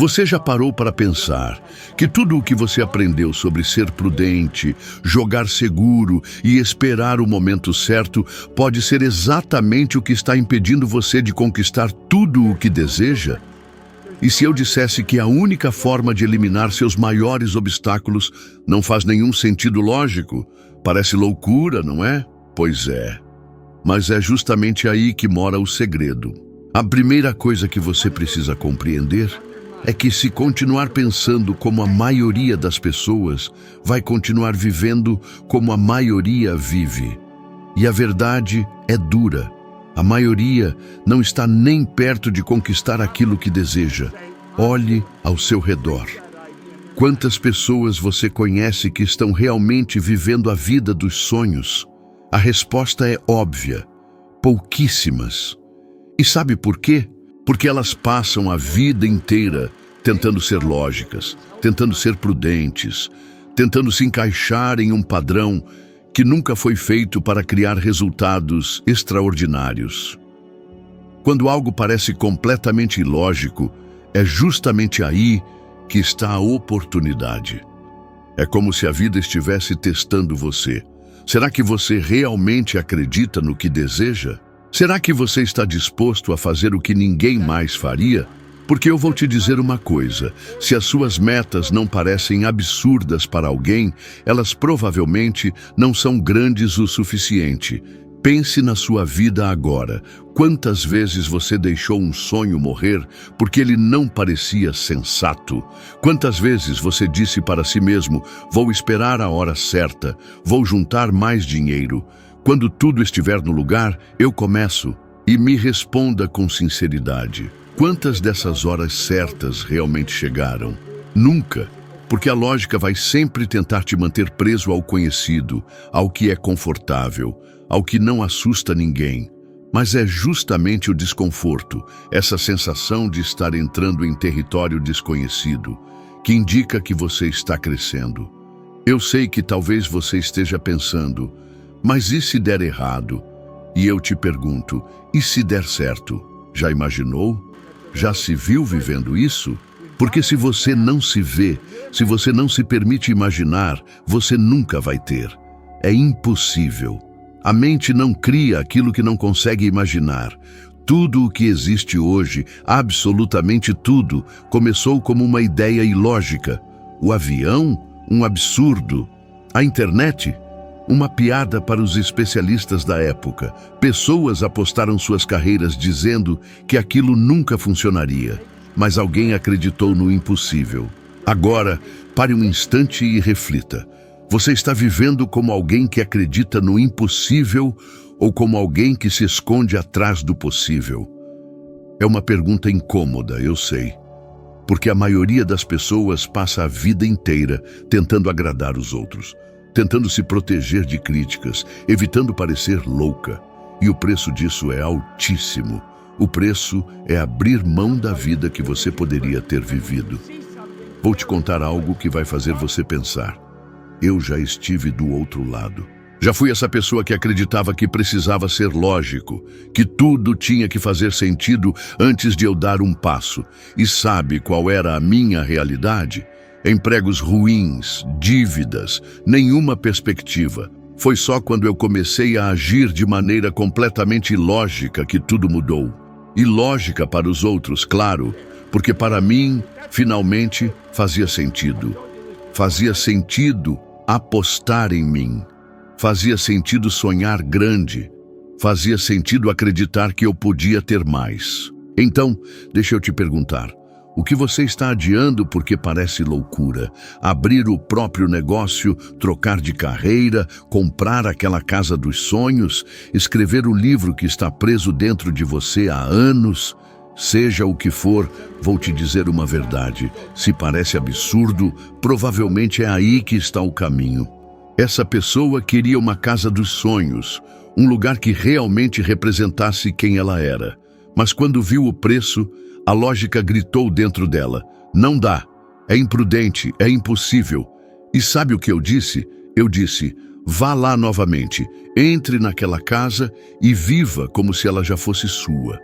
Você já parou para pensar que tudo o que você aprendeu sobre ser prudente, jogar seguro e esperar o momento certo pode ser exatamente o que está impedindo você de conquistar tudo o que deseja? E se eu dissesse que a única forma de eliminar seus maiores obstáculos não faz nenhum sentido lógico? Parece loucura, não é? Pois é. Mas é justamente aí que mora o segredo. A primeira coisa que você precisa compreender é que se continuar pensando como a maioria das pessoas, vai continuar vivendo como a maioria vive. E a verdade é dura. A maioria não está nem perto de conquistar aquilo que deseja. Olhe ao seu redor. Quantas pessoas você conhece que estão realmente vivendo a vida dos sonhos? A resposta é óbvia: pouquíssimas. E sabe por quê? Porque elas passam a vida inteira tentando ser lógicas, tentando ser prudentes, tentando se encaixar em um padrão que nunca foi feito para criar resultados extraordinários. Quando algo parece completamente ilógico, é justamente aí que está a oportunidade. É como se a vida estivesse testando você. Será que você realmente acredita no que deseja? Será que você está disposto a fazer o que ninguém mais faria? Porque eu vou te dizer uma coisa: se as suas metas não parecem absurdas para alguém, elas provavelmente não são grandes o suficiente. Pense na sua vida agora. Quantas vezes você deixou um sonho morrer porque ele não parecia sensato? Quantas vezes você disse para si mesmo: vou esperar a hora certa, vou juntar mais dinheiro. Quando tudo estiver no lugar, eu começo. E me responda com sinceridade: quantas dessas horas certas realmente chegaram? Nunca, porque a lógica vai sempre tentar te manter preso ao conhecido, ao que é confortável, ao que não assusta ninguém. Mas é justamente o desconforto, essa sensação de estar entrando em território desconhecido, que indica que você está crescendo. Eu sei que talvez você esteja pensando: mas e se der errado? E eu te pergunto: e se der certo? Já imaginou? Já se viu vivendo isso? Porque se você não se vê, se você não se permite imaginar, você nunca vai ter. É impossível. A mente não cria aquilo que não consegue imaginar. Tudo o que existe hoje, absolutamente tudo, começou como uma ideia ilógica. O avião, um absurdo. A internet, uma piada para os especialistas da época. Pessoas apostaram suas carreiras dizendo que aquilo nunca funcionaria, mas alguém acreditou no impossível. Agora, pare um instante e reflita. Você está vivendo como alguém que acredita no impossível ou como alguém que se esconde atrás do possível? É uma pergunta incômoda, eu sei, porque a maioria das pessoas passa a vida inteira tentando agradar os outros, tentando se proteger de críticas, evitando parecer louca. E o preço disso é altíssimo. O preço é abrir mão da vida que você poderia ter vivido. Vou te contar algo que vai fazer você pensar. Eu já estive do outro lado. Já fui essa pessoa que acreditava que precisava ser lógico, que tudo tinha que fazer sentido antes de eu dar um passo. E sabe qual era a minha realidade? Empregos ruins, dívidas, nenhuma perspectiva. Foi só quando eu comecei a agir de maneira completamente ilógica que tudo mudou. Ilógica para os outros, claro, porque para mim, finalmente, fazia sentido. Fazia sentido apostar em mim. Fazia sentido sonhar grande. Fazia sentido acreditar que eu podia ter mais. Então, deixa eu te perguntar: o que você está adiando porque parece loucura? Abrir o próprio negócio, trocar de carreira, comprar aquela casa dos sonhos, escrever o livro que está preso dentro de você há anos? Seja o que for, vou te dizer uma verdade. Se parece absurdo, provavelmente é aí que está o caminho. Essa pessoa queria uma casa dos sonhos, um lugar que realmente representasse quem ela era. Mas quando viu o preço, a lógica gritou dentro dela: não dá, é imprudente, é impossível. E sabe o que eu disse? Eu disse: vá lá novamente, entre naquela casa e viva como se ela já fosse sua.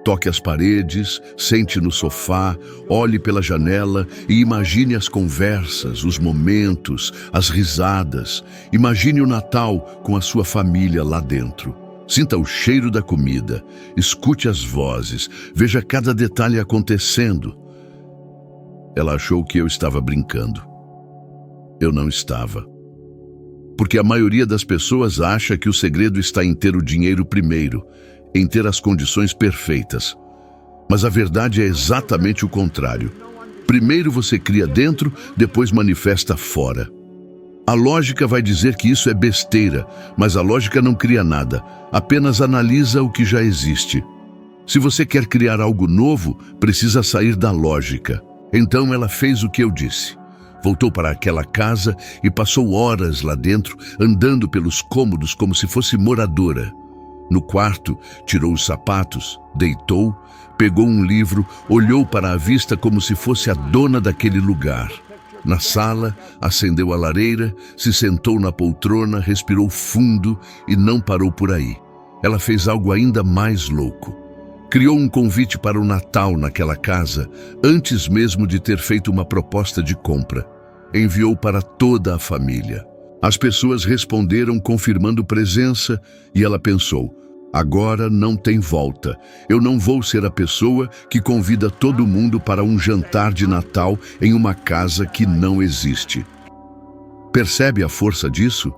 Toque as paredes, sente no sofá, olhe pela janela e imagine as conversas, os momentos, as risadas. Imagine o Natal com a sua família lá dentro. Sinta o cheiro da comida, escute as vozes, veja cada detalhe acontecendo. Ela achou que eu estava brincando. Eu não estava. Porque a maioria das pessoas acha que o segredo está em ter o dinheiro primeiro, em ter as condições perfeitas. Mas a verdade é exatamente o contrário. Primeiro você cria dentro, depois manifesta fora. A lógica vai dizer que isso é besteira, mas a lógica não cria nada, apenas analisa o que já existe. Se você quer criar algo novo, precisa sair da lógica. Então ela fez o que eu disse. Voltou para aquela casa e passou horas lá dentro, andando pelos cômodos como se fosse moradora. No quarto, tirou os sapatos, deitou, pegou um livro, olhou para a vista como se fosse a dona daquele lugar. Na sala, acendeu a lareira, se sentou na poltrona, respirou fundo e não parou por aí. Ela fez algo ainda mais louco. Criou um convite para o Natal naquela casa, antes mesmo de ter feito uma proposta de compra. Enviou para toda a família. As pessoas responderam confirmando presença e ela pensou: agora não tem volta. Eu não vou ser a pessoa que convida todo mundo para um jantar de Natal em uma casa que não existe. Percebe a força disso?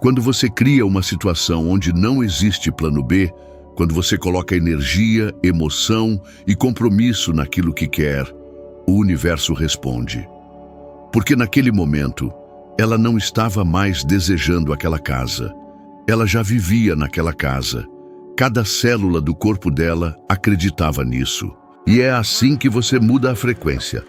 Quando você cria uma situação onde não existe plano B, quando você coloca energia, emoção e compromisso naquilo que quer, o universo responde. Porque naquele momento, ela não estava mais desejando aquela casa. Ela já vivia naquela casa. Cada célula do corpo dela acreditava nisso. E é assim que você muda a frequência.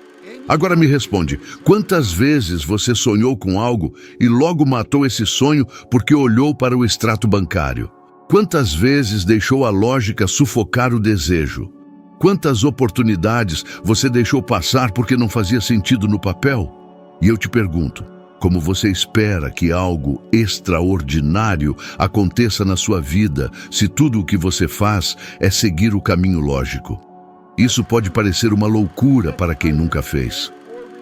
Agora me responde, quantas vezes você sonhou com algo e logo matou esse sonho porque olhou para o extrato bancário? Quantas vezes deixou a lógica sufocar o desejo? Quantas oportunidades você deixou passar porque não fazia sentido no papel? E eu te pergunto, como você espera que algo extraordinário aconteça na sua vida se tudo o que você faz é seguir o caminho lógico? Isso pode parecer uma loucura para quem nunca fez.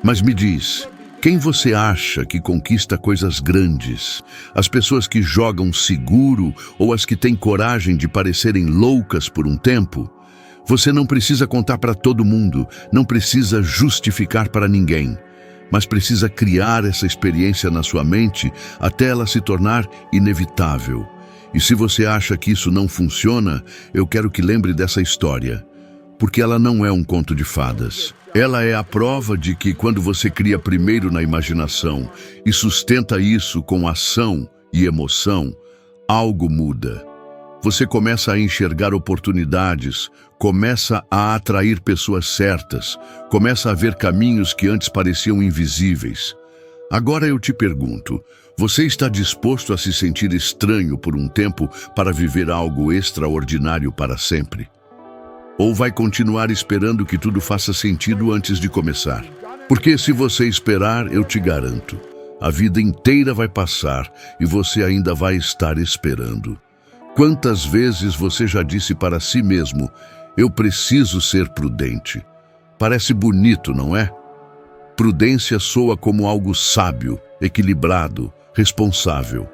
Mas me diz, quem você acha que conquista coisas grandes? As pessoas que jogam seguro ou as que têm coragem de parecerem loucas por um tempo? Você não precisa contar para todo mundo, não precisa justificar para ninguém. Mas precisa criar essa experiência na sua mente até ela se tornar inevitável. E se você acha que isso não funciona, eu quero que lembre dessa história, porque ela não é um conto de fadas. Ela é a prova de que quando você cria primeiro na imaginação e sustenta isso com ação e emoção, algo muda. Você começa a enxergar oportunidades, começa a atrair pessoas certas, começa a ver caminhos que antes pareciam invisíveis. Agora eu te pergunto, você está disposto a se sentir estranho por um tempo para viver algo extraordinário para sempre? Ou vai continuar esperando que tudo faça sentido antes de começar? Porque se você esperar, eu te garanto, a vida inteira vai passar e você ainda vai estar esperando. Quantas vezes você já disse para si mesmo, eu preciso ser prudente? Parece bonito, não é? Prudência soa como algo sábio, equilibrado, responsável.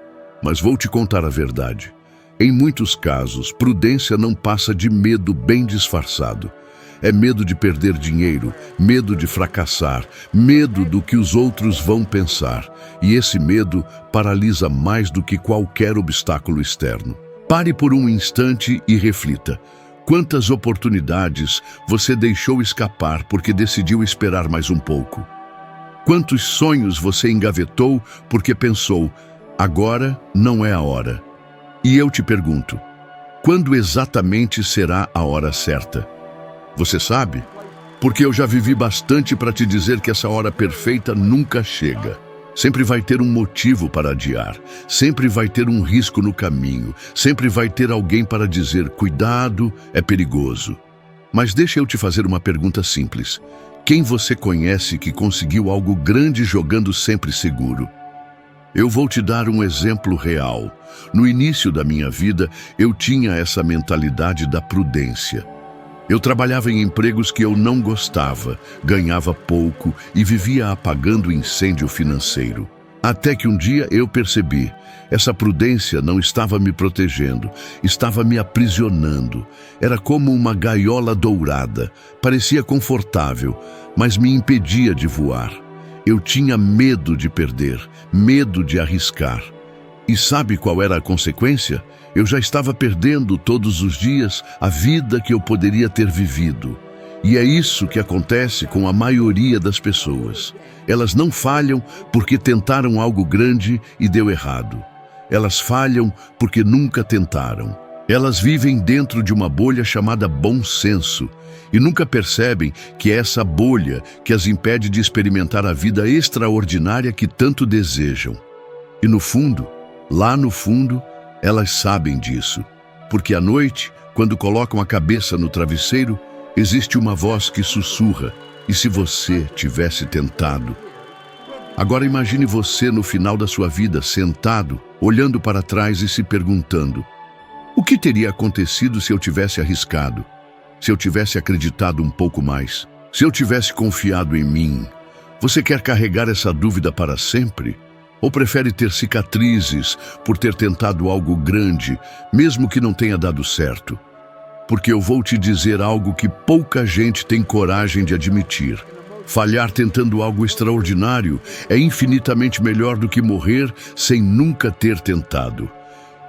Mas vou te contar a verdade. Em muitos casos, prudência não passa de medo bem disfarçado. É medo de perder dinheiro, medo de fracassar, medo do que os outros vão pensar. E esse medo paralisa mais do que qualquer obstáculo externo. Pare por um instante e reflita. Quantas oportunidades você deixou escapar porque decidiu esperar mais um pouco? Quantos sonhos você engavetou porque pensou, agora não é a hora? E eu te pergunto, quando exatamente será a hora certa? Você sabe? Porque eu já vivi bastante para te dizer que essa hora perfeita nunca chega. Sempre vai ter um motivo para adiar, sempre vai ter um risco no caminho, sempre vai ter alguém para dizer, cuidado, é perigoso. Mas deixa eu te fazer uma pergunta simples. Quem você conhece que conseguiu algo grande jogando sempre seguro? Eu vou te dar um exemplo real. No início da minha vida, eu tinha essa mentalidade da prudência. Eu trabalhava em empregos que eu não gostava, ganhava pouco e vivia apagando incêndio financeiro. Até que um dia eu percebi, essa prudência não estava me protegendo, estava me aprisionando. Era como uma gaiola dourada, parecia confortável, mas me impedia de voar. Eu tinha medo de perder, medo de arriscar. E sabe qual era a consequência? Eu já estava perdendo todos os dias a vida que eu poderia ter vivido. E é isso que acontece com a maioria das pessoas. Elas não falham porque tentaram algo grande e deu errado. Elas falham porque nunca tentaram. Elas vivem dentro de uma bolha chamada bom senso e nunca percebem que é essa bolha que as impede de experimentar a vida extraordinária que tanto desejam. E no fundo, lá no fundo, elas sabem disso, porque à noite, quando colocam a cabeça no travesseiro, existe uma voz que sussurra, e se você tivesse tentado? Agora imagine você no final da sua vida, sentado, olhando para trás e se perguntando: o que teria acontecido se eu tivesse arriscado? Se eu tivesse acreditado um pouco mais? Se eu tivesse confiado em mim? Você quer carregar essa dúvida para sempre? Ou prefere ter cicatrizes por ter tentado algo grande, mesmo que não tenha dado certo? Porque eu vou te dizer algo que pouca gente tem coragem de admitir. Falhar tentando algo extraordinário é infinitamente melhor do que morrer sem nunca ter tentado.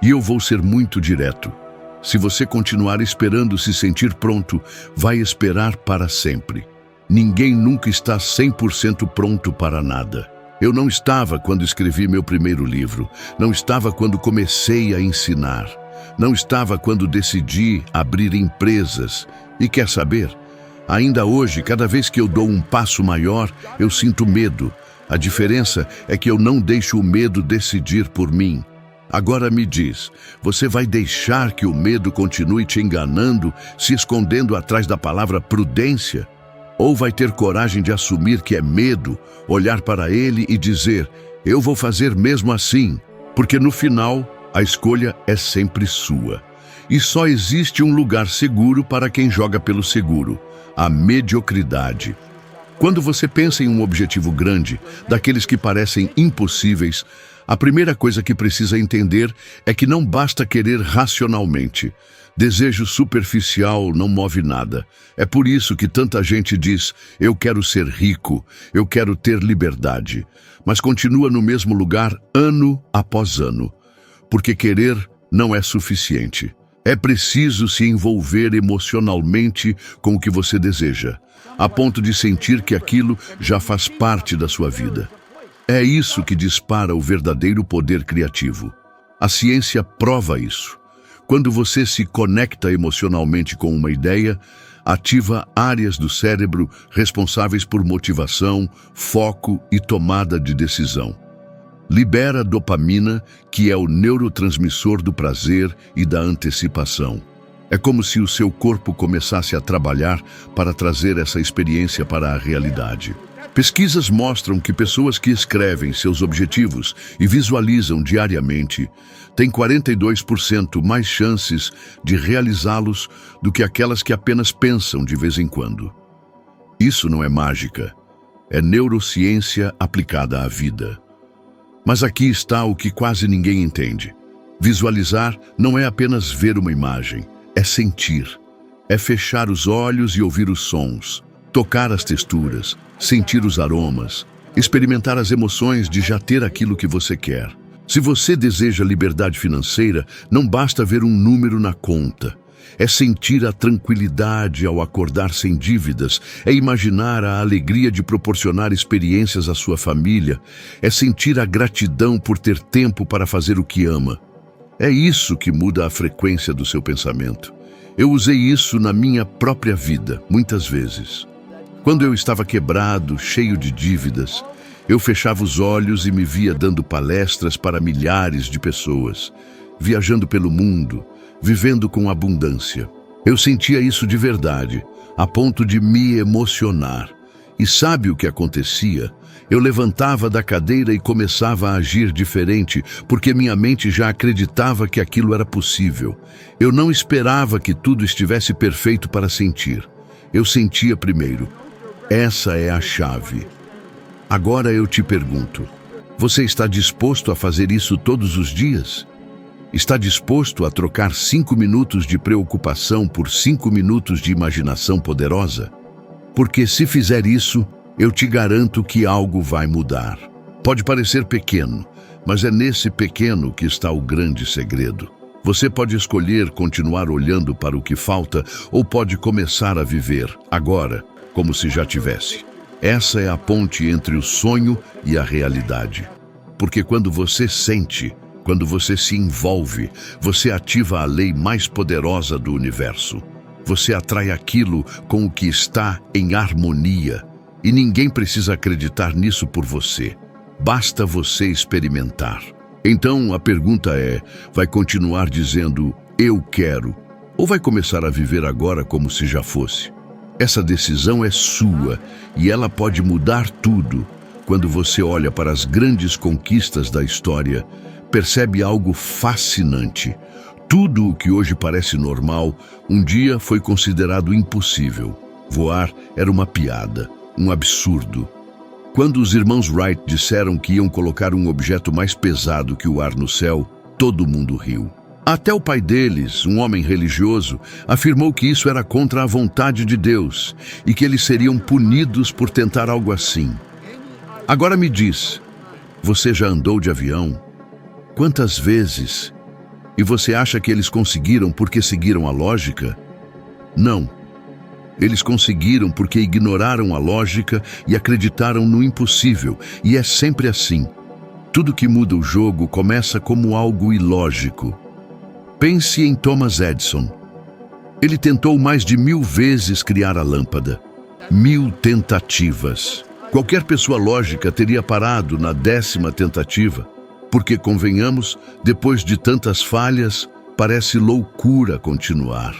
E eu vou ser muito direto. Se você continuar esperando se sentir pronto, vai esperar para sempre. Ninguém nunca está 100% pronto para nada. Eu não estava quando escrevi meu primeiro livro, não estava quando comecei a ensinar, não estava quando decidi abrir empresas. E quer saber? Ainda hoje, cada vez que eu dou um passo maior, eu sinto medo. A diferença é que eu não deixo o medo decidir por mim. Agora me diz, você vai deixar que o medo continue te enganando, se escondendo atrás da palavra prudência? Ou vai ter coragem de assumir que é medo, olhar para ele e dizer: eu vou fazer mesmo assim? Porque no final, a escolha é sempre sua. E só existe um lugar seguro para quem joga pelo seguro: a mediocridade. Quando você pensa em um objetivo grande, daqueles que parecem impossíveis, a primeira coisa que precisa entender é que não basta querer racionalmente. Desejo superficial não move nada. É por isso que tanta gente diz: eu quero ser rico, eu quero ter liberdade, mas continua no mesmo lugar ano após ano. Porque querer não é suficiente. É preciso se envolver emocionalmente com o que você deseja, a ponto de sentir que aquilo já faz parte da sua vida. É isso que dispara o verdadeiro poder criativo. A ciência prova isso. Quando você se conecta emocionalmente com uma ideia, ativa áreas do cérebro responsáveis por motivação, foco e tomada de decisão. Libera dopamina, que é o neurotransmissor do prazer e da antecipação. É como se o seu corpo começasse a trabalhar para trazer essa experiência para a realidade. Pesquisas mostram que pessoas que escrevem seus objetivos e visualizam diariamente têm 42% mais chances de realizá-los do que aquelas que apenas pensam de vez em quando. Isso não é mágica, é neurociência aplicada à vida. Mas aqui está o que quase ninguém entende. Visualizar não é apenas ver uma imagem, é sentir. É fechar os olhos e ouvir os sons, tocar as texturas, sentir os aromas, experimentar as emoções de já ter aquilo que você quer. Se você deseja liberdade financeira, não basta ver um número na conta. É sentir a tranquilidade ao acordar sem dívidas, é imaginar a alegria de proporcionar experiências à sua família, é sentir a gratidão por ter tempo para fazer o que ama. É isso que muda a frequência do seu pensamento. Eu usei isso na minha própria vida, muitas vezes. Quando eu estava quebrado, cheio de dívidas, eu fechava os olhos e me via dando palestras para milhares de pessoas, viajando pelo mundo, vivendo com abundância. Eu sentia isso de verdade, a ponto de me emocionar. E sabe o que acontecia? Eu levantava da cadeira e começava a agir diferente, porque minha mente já acreditava que aquilo era possível. Eu não esperava que tudo estivesse perfeito para sentir. Eu sentia primeiro. Essa é a chave. Agora eu te pergunto, você está disposto a fazer isso todos os dias? Está disposto a trocar 5 minutos de preocupação por 5 minutos de imaginação poderosa? Porque se fizer isso, eu te garanto que algo vai mudar. Pode parecer pequeno, mas é nesse pequeno que está o grande segredo. Você pode escolher continuar olhando para o que falta ou pode começar a viver, agora, como se já tivesse. Essa é a ponte entre o sonho e a realidade. Porque quando você sente, quando você se envolve, você ativa a lei mais poderosa do universo. Você atrai aquilo com o que está em harmonia. E ninguém precisa acreditar nisso por você. Basta você experimentar. Então a pergunta é, vai continuar dizendo, eu quero, ou vai começar a viver agora como se já fosse? Essa decisão é sua e ela pode mudar tudo. Quando você olha para as grandes conquistas da história, percebe algo fascinante. Tudo o que hoje parece normal, um dia foi considerado impossível. Voar era uma piada, um absurdo. Quando os irmãos Wright disseram que iam colocar um objeto mais pesado que o ar no céu, todo mundo riu. Até o pai deles, um homem religioso, afirmou que isso era contra a vontade de Deus e que eles seriam punidos por tentar algo assim. Agora me diz, você já andou de avião? Quantas vezes? E você acha que eles conseguiram porque seguiram a lógica? Não. Eles conseguiram porque ignoraram a lógica e acreditaram no impossível, e é sempre assim. Tudo que muda o jogo começa como algo ilógico. Pense em Thomas Edison. Ele tentou mais de 1000 vezes criar a lâmpada. 1000 tentativas. Qualquer pessoa lógica teria parado na 10ª tentativa, porque, convenhamos, depois de tantas falhas, parece loucura continuar.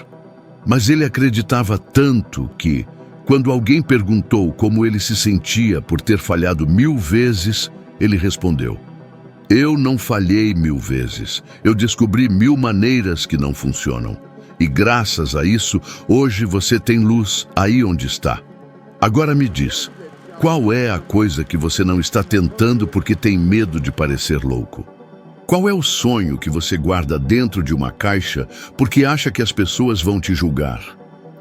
Mas ele acreditava tanto que, quando alguém perguntou como ele se sentia por ter falhado 1000 vezes, ele respondeu, eu não falhei 1000 vezes, eu descobri 1000 maneiras que não funcionam. E graças a isso, hoje você tem luz aí onde está. Agora me diz, qual é a coisa que você não está tentando porque tem medo de parecer louco? Qual é o sonho que você guarda dentro de uma caixa porque acha que as pessoas vão te julgar?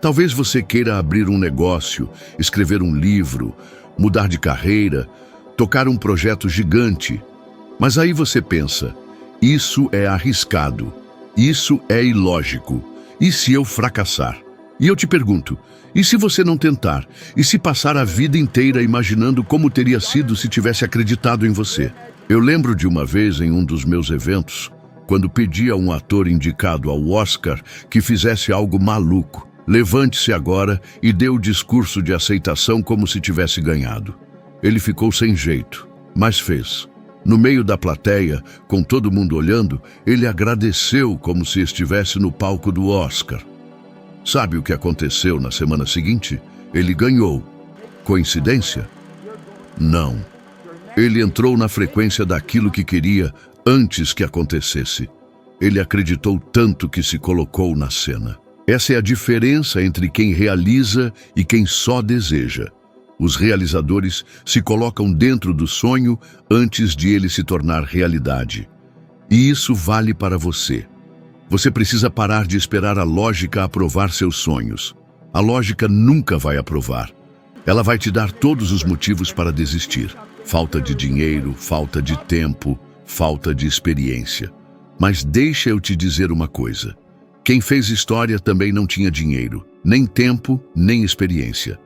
Talvez você queira abrir um negócio, escrever um livro, mudar de carreira, tocar um projeto gigante. Mas aí você pensa, isso é arriscado, isso é ilógico, e se eu fracassar? E eu te pergunto, e se você não tentar? E se passar a vida inteira imaginando como teria sido se tivesse acreditado em você? Eu lembro de uma vez em um dos meus eventos, quando pedi a um ator indicado ao Oscar que fizesse algo maluco. Levante-se agora e dê o discurso de aceitação como se tivesse ganhado. Ele ficou sem jeito, mas fez. No meio da plateia, com todo mundo olhando, ele agradeceu como se estivesse no palco do Oscar. Sabe o que aconteceu na semana seguinte? Ele ganhou. Coincidência? Não. Ele entrou na frequência daquilo que queria antes que acontecesse. Ele acreditou tanto que se colocou na cena. Essa é a diferença entre quem realiza e quem só deseja. Os realizadores se colocam dentro do sonho antes de ele se tornar realidade. E isso vale para você. Você precisa parar de esperar a lógica aprovar seus sonhos. A lógica nunca vai aprovar. Ela vai te dar todos os motivos para desistir. Falta de dinheiro, falta de tempo, falta de experiência. Mas deixa eu te dizer uma coisa. Quem fez história também não tinha dinheiro, nem tempo, nem experiência.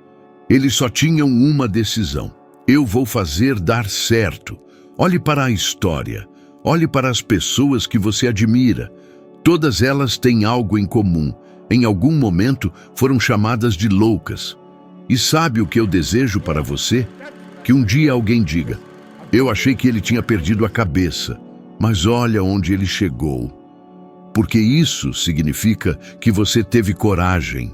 Eles só tinham uma decisão. Eu vou fazer dar certo. Olhe para a história. Olhe para as pessoas que você admira. Todas elas têm algo em comum. Em algum momento foram chamadas de loucas. E sabe o que eu desejo para você? Que um dia alguém diga, eu achei que ele tinha perdido a cabeça, mas olha onde ele chegou. Porque isso significa que você teve coragem.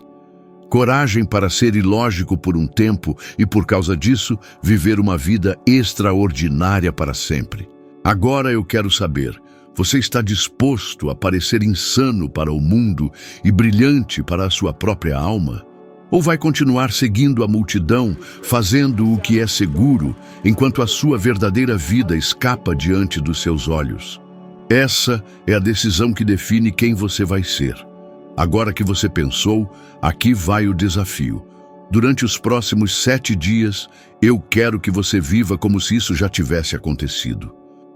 Coragem para ser ilógico por um tempo e, por causa disso, viver uma vida extraordinária para sempre. Agora eu quero saber, você está disposto a parecer insano para o mundo e brilhante para a sua própria alma? Ou vai continuar seguindo a multidão, fazendo o que é seguro, enquanto a sua verdadeira vida escapa diante dos seus olhos? Essa é a decisão que define quem você vai ser. Agora que você pensou, aqui vai o desafio. Durante os próximos 7 dias, eu quero que você viva como se isso já tivesse acontecido.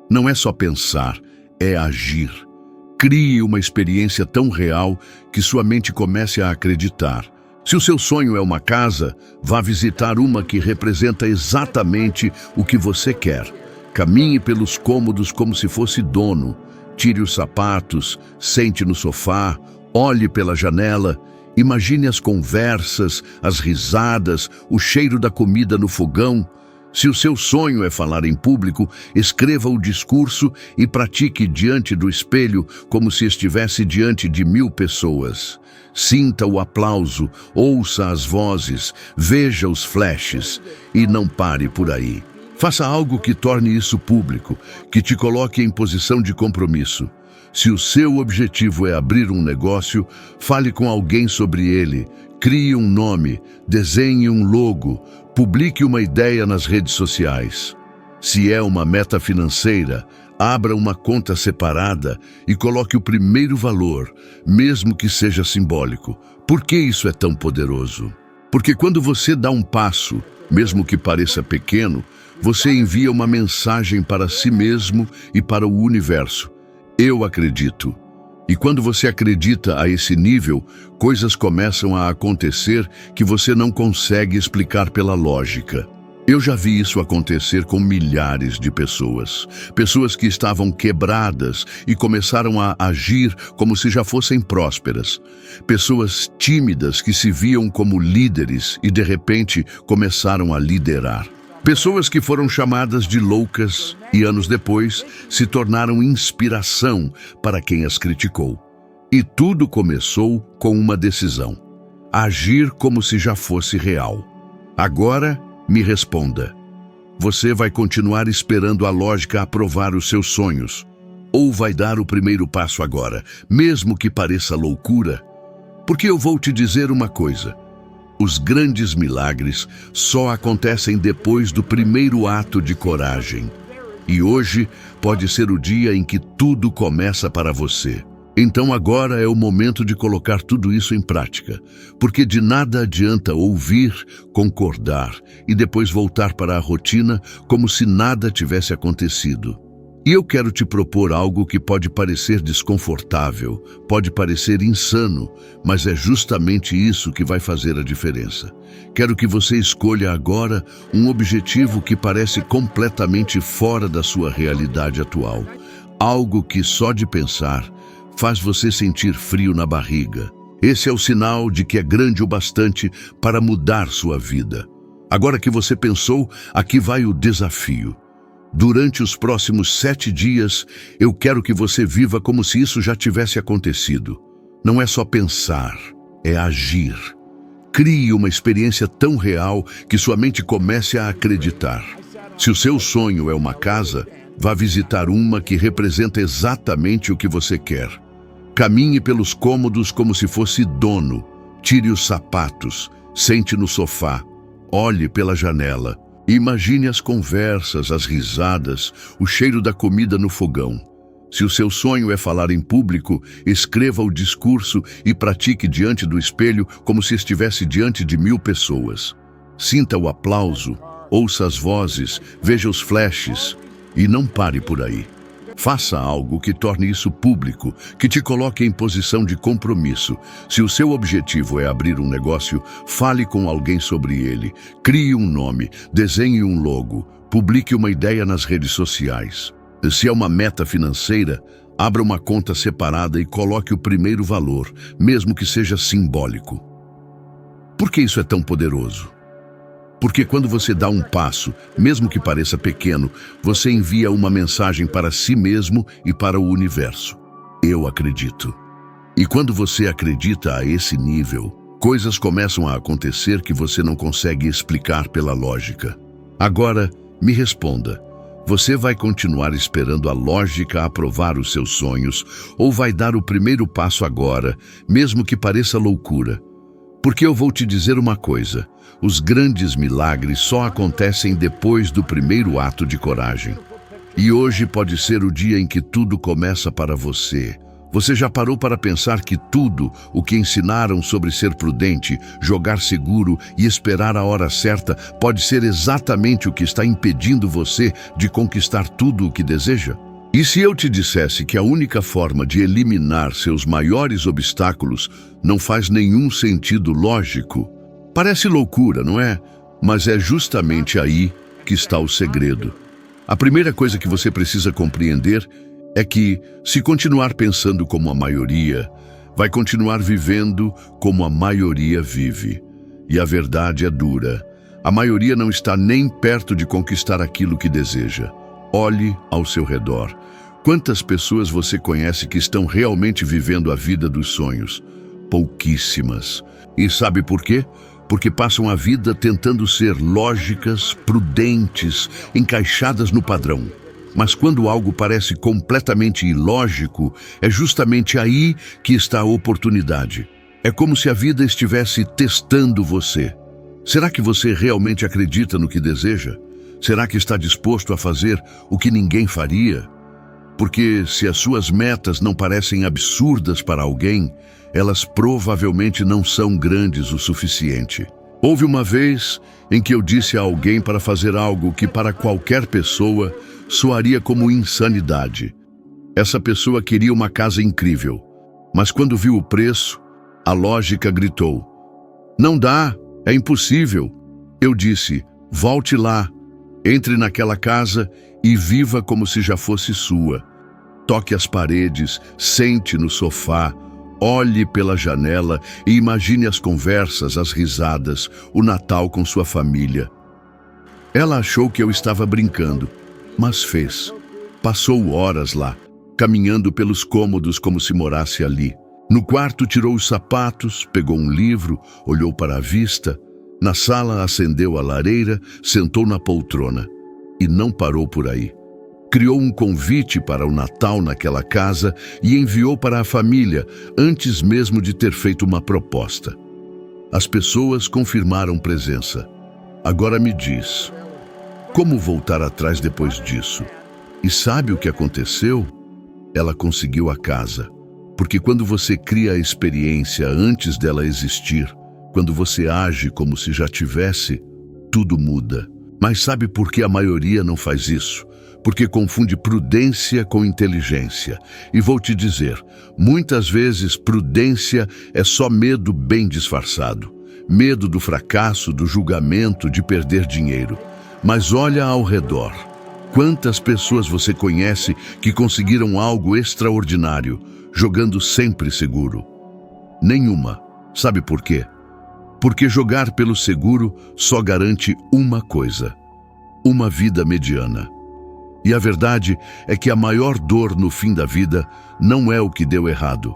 Não é só pensar, é agir. Crie uma experiência tão real que sua mente comece a acreditar. Se o seu sonho é uma casa, vá visitar uma que representa exatamente o que você quer. Caminhe pelos cômodos como se fosse dono. Tire os sapatos, sente no sofá, olhe pela janela. Imagine as conversas, as risadas, o cheiro da comida no fogão. Se o seu sonho é falar em público, escreva o discurso e pratique diante do espelho como se estivesse diante de 1000 pessoas. Sinta o aplauso, ouça as vozes, veja os flashes e não pare por aí. Faça algo que torne isso público, que te coloque em posição de compromisso. Se o seu objetivo é abrir um negócio, fale com alguém sobre ele, crie um nome, desenhe um logo, publique uma ideia nas redes sociais. Se é uma meta financeira, abra uma conta separada e coloque o primeiro valor, mesmo que seja simbólico. Por que isso é tão poderoso? Porque quando você dá um passo, mesmo que pareça pequeno, você envia uma mensagem para si mesmo e para o universo. Eu acredito. E quando você acredita a esse nível, coisas começam a acontecer que você não consegue explicar pela lógica. Eu já vi isso acontecer com milhares de pessoas. Pessoas que estavam quebradas e começaram a agir como se já fossem prósperas. Pessoas tímidas que se viam como líderes e de repente começaram a liderar. Pessoas que foram chamadas de loucas e anos depois se tornaram inspiração para quem as criticou. E tudo começou com uma decisão: agir como se já fosse real. Agora, me responda. Você vai continuar esperando a lógica aprovar os seus sonhos? Ou vai dar o primeiro passo agora, mesmo que pareça loucura? Porque eu vou te dizer uma coisa. Os grandes milagres só acontecem depois do primeiro ato de coragem. E hoje pode ser o dia em que tudo começa para você. Então agora é o momento de colocar tudo isso em prática, porque de nada adianta ouvir, concordar e depois voltar para a rotina como se nada tivesse acontecido. E eu quero te propor algo que pode parecer desconfortável, pode parecer insano, mas é justamente isso que vai fazer a diferença. Quero que você escolha agora um objetivo que parece completamente fora da sua realidade atual. Algo que só de pensar faz você sentir frio na barriga. Esse é o sinal de que é grande o bastante para mudar sua vida. Agora que você pensou, aqui vai o desafio. Durante os próximos 7 dias, eu quero que você viva como se isso já tivesse acontecido. Não é só pensar, é agir. Crie uma experiência tão real que sua mente comece a acreditar. Se o seu sonho é uma casa, vá visitar uma que representa exatamente o que você quer. Caminhe pelos cômodos como se fosse dono. Tire os sapatos, sente no sofá, olhe pela janela. Imagine as conversas, as risadas, o cheiro da comida no fogão. Se o seu sonho é falar em público, escreva o discurso e pratique diante do espelho como se estivesse diante de 1000 pessoas. Sinta o aplauso, ouça as vozes, veja os flashes e não pare por aí. Faça algo que torne isso público, que te coloque em posição de compromisso. Se o seu objetivo é abrir um negócio, fale com alguém sobre ele. Crie um nome, desenhe um logo, publique uma ideia nas redes sociais. Se é uma meta financeira, abra uma conta separada e coloque o primeiro valor, mesmo que seja simbólico. Por que isso é tão poderoso? Porque quando você dá um passo, mesmo que pareça pequeno, você envia uma mensagem para si mesmo e para o universo. Eu acredito. E quando você acredita a esse nível, Coisas começam a acontecer que você não consegue explicar pela lógica. Agora, me responda. Você vai continuar esperando a lógica aprovar os seus sonhos ou vai dar o primeiro passo agora, mesmo que pareça loucura? Porque eu vou te dizer uma coisa: os grandes milagres só acontecem depois do primeiro ato de coragem. E hoje pode ser o dia em que tudo começa para você. Você já parou para pensar que tudo o que ensinaram sobre ser prudente, jogar seguro e esperar a hora certa pode ser exatamente o que está impedindo você de conquistar tudo o que deseja? E se eu te dissesse que a única forma de eliminar seus maiores obstáculos não faz nenhum sentido lógico? Parece loucura, não é? Mas é justamente aí que está o segredo. A primeira coisa que você precisa compreender é que, se continuar pensando como a maioria, vai continuar vivendo como a maioria vive. E a verdade é dura. A maioria não está nem perto de conquistar aquilo que deseja. Olhe ao seu redor. Quantas pessoas você conhece que estão realmente vivendo a vida dos sonhos? Pouquíssimas. E sabe por quê? Porque passam a vida tentando ser lógicas, prudentes, encaixadas no padrão. Mas quando algo parece completamente ilógico, é justamente aí que está a oportunidade. É como se a vida estivesse testando você. Será que você realmente acredita no que deseja? Será que está disposto a fazer o que ninguém faria? Porque se as suas metas não parecem absurdas para alguém, elas provavelmente não são grandes o suficiente. Houve uma vez em que eu disse a alguém para fazer algo que para qualquer pessoa soaria como insanidade. Essa pessoa queria uma casa incrível, mas quando viu o preço, a lógica gritou: "Não dá, é impossível." Eu disse: "Volte lá, entre naquela casa e viva como se já fosse sua. Toque as paredes, sente no sofá, olhe pela janela e imagine as conversas, as risadas, o Natal com sua família." Ela achou que eu estava brincando, mas fez. Passou horas lá, caminhando pelos cômodos como se morasse ali. No quarto tirou os sapatos, pegou um livro, olhou para a vista. Na sala acendeu a lareira, sentou na poltrona. E não parou por aí. Criou um convite para o Natal naquela casa e enviou para a família, antes mesmo de ter feito uma proposta. As pessoas confirmaram presença. Agora me diz, como voltar atrás depois disso? E sabe o que aconteceu? Ela conseguiu a casa. Porque quando você cria a experiência antes dela existir, quando você age como se já tivesse, tudo muda. Mas sabe por que a maioria não faz isso? Porque confunde prudência com inteligência. E vou te dizer, muitas vezes prudência é só medo bem disfarçado. Medo do fracasso, do julgamento, de perder dinheiro. Mas olha ao redor. Quantas pessoas você conhece que conseguiram algo extraordinário, jogando sempre seguro? Nenhuma. Sabe por quê? Porque jogar pelo seguro só garante uma coisa: uma vida mediana. E a verdade é que a maior dor no fim da vida não é o que deu errado,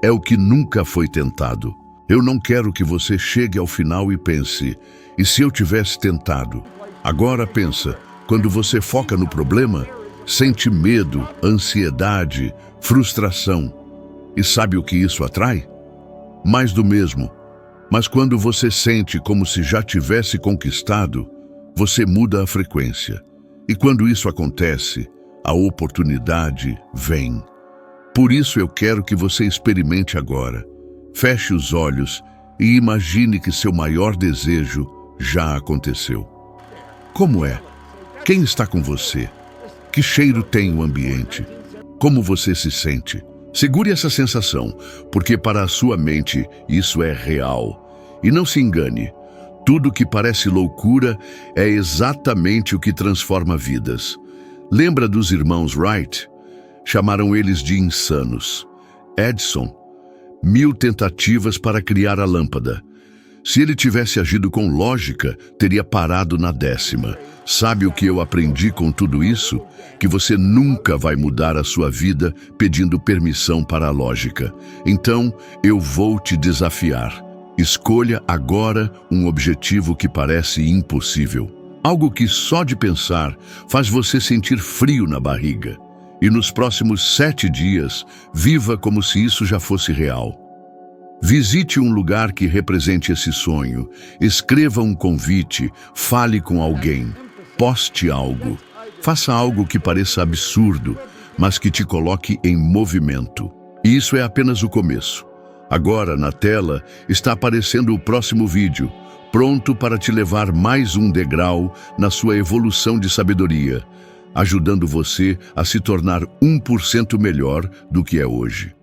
é o que nunca foi tentado. Eu não quero que você chegue ao final e pense: e se eu tivesse tentado? Agora pensa, quando você foca no problema, sente medo, ansiedade, frustração. E sabe o que isso atrai? Mais do mesmo. Mas quando você sente como se já tivesse conquistado, você muda a frequência. E quando isso acontece, a oportunidade vem. Por isso eu quero que você experimente agora. Feche os olhos e imagine que seu maior desejo já aconteceu. Como é? Quem está com você? Que cheiro tem o ambiente? Como você se sente? Segure essa sensação, porque para a sua mente isso é real. E não se engane, tudo que parece loucura é exatamente o que transforma vidas. Lembra dos irmãos Wright? Chamaram eles de insanos. Edison, 1000 tentativas para criar a lâmpada. Se ele tivesse agido com lógica, teria parado na 10ª. Sabe o que eu aprendi com tudo isso? Que você nunca vai mudar a sua vida pedindo permissão para a lógica. Então, eu vou te desafiar. Escolha agora um objetivo que parece impossível. Algo que só de pensar faz você sentir frio na barriga. E nos próximos 7 dias, viva como se isso já fosse real. Visite um lugar que represente esse sonho, escreva um convite, fale com alguém, poste algo. Faça algo que pareça absurdo, mas que te coloque em movimento. E isso é apenas o começo. Agora, na tela, está aparecendo o próximo vídeo, pronto para te levar mais um degrau na sua evolução de sabedoria, ajudando você a se tornar 1% melhor do que é hoje.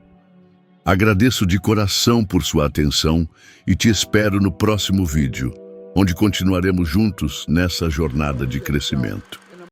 Agradeço de coração por sua atenção e te espero no próximo vídeo, onde continuaremos juntos nessa jornada de crescimento.